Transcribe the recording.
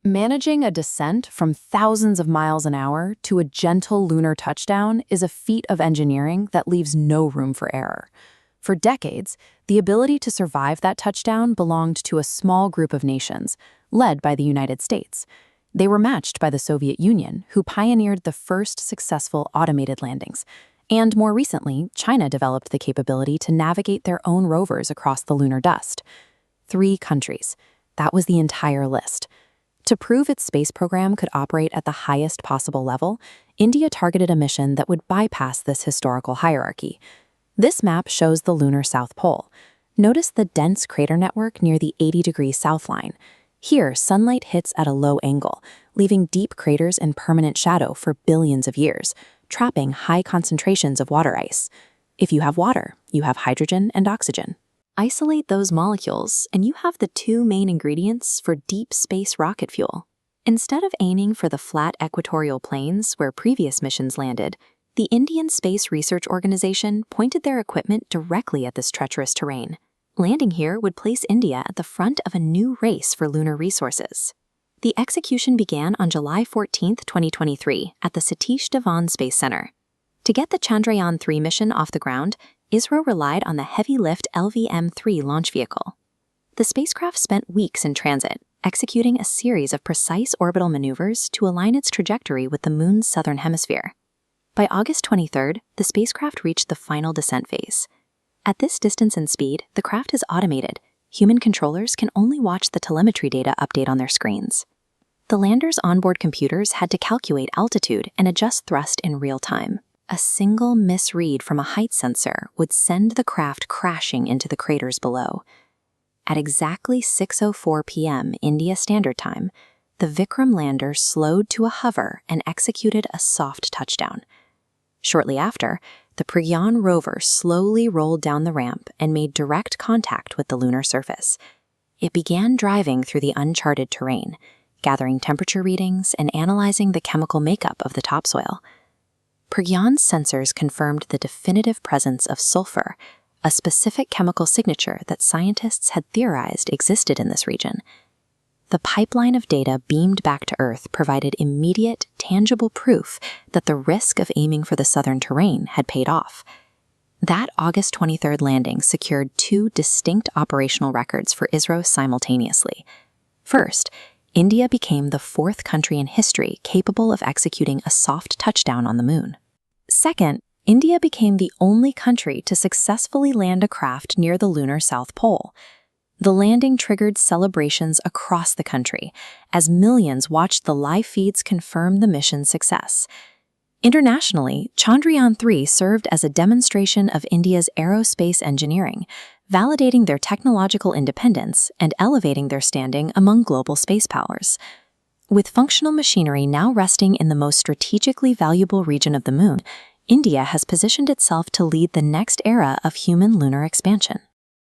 Managing a descent from thousands of miles an hour to a gentle lunar touchdown is a feat of engineering that leaves no room for error. For decades, the ability to survive that touchdown belonged to a small group of nations, led by the United States. They were matched by the Soviet Union, who pioneered the first successful automated landings. And more recently, China developed the capability to navigate their own rovers across the lunar dust. 3 countries. That was the entire list. To prove its space program could operate at the highest possible level, India targeted a mission that would bypass this historical hierarchy. This map shows the lunar South Pole. Notice the dense crater network near the 80-degree south line. Here, sunlight hits at a low angle, leaving deep craters in permanent shadow for billions of years, trapping high concentrations of water ice. If you have water, you have hydrogen and oxygen. Isolate those molecules, and you have the 2 main ingredients for deep space rocket fuel. Instead of aiming for the flat equatorial plains where previous missions landed, the Indian Space Research Organization pointed their equipment directly at this treacherous terrain. Landing here would place India at the front of a new race for lunar resources. The execution began on July 14, 2023, at the Satish Dhawan Space Center. To get the Chandrayaan-3 mission off the ground, ISRO relied on the heavy-lift LVM-3 launch vehicle. The spacecraft spent weeks in transit, executing a series of precise orbital maneuvers to align its trajectory with the Moon's southern hemisphere. By August 23rd, the spacecraft reached the final descent phase. At this distance and speed, the craft is automated. Human controllers can only watch the telemetry data update on their screens. The lander's onboard computers had to calculate altitude and adjust thrust in real time. A single misread from a height sensor would send the craft crashing into the craters below. At exactly 6:04 p.m. India Standard Time, the Vikram Lander slowed to a hover and executed a soft touchdown. Shortly after, the Pragyan Rover slowly rolled down the ramp and made direct contact with the lunar surface. It began driving through the uncharted terrain, gathering temperature readings and analyzing the chemical makeup of the topsoil. Pragyan's sensors confirmed the definitive presence of sulfur, a specific chemical signature that scientists had theorized existed in this region. The pipeline of data beamed back to Earth provided immediate, tangible proof that the risk of aiming for the southern terrain had paid off. That August 23rd landing secured 2 distinct operational records for ISRO simultaneously. First, India became the 4th country in history capable of executing a soft touchdown on the Moon. Second, India became the only country to successfully land a craft near the lunar South Pole. The landing triggered celebrations across the country, as millions watched the live feeds confirm the mission's success. Internationally, Chandrayaan-3 served as a demonstration of India's aerospace engineering, validating their technological independence and elevating their standing among global space powers. With functional machinery now resting in the most strategically valuable region of the Moon, India has positioned itself to lead the next era of human lunar expansion.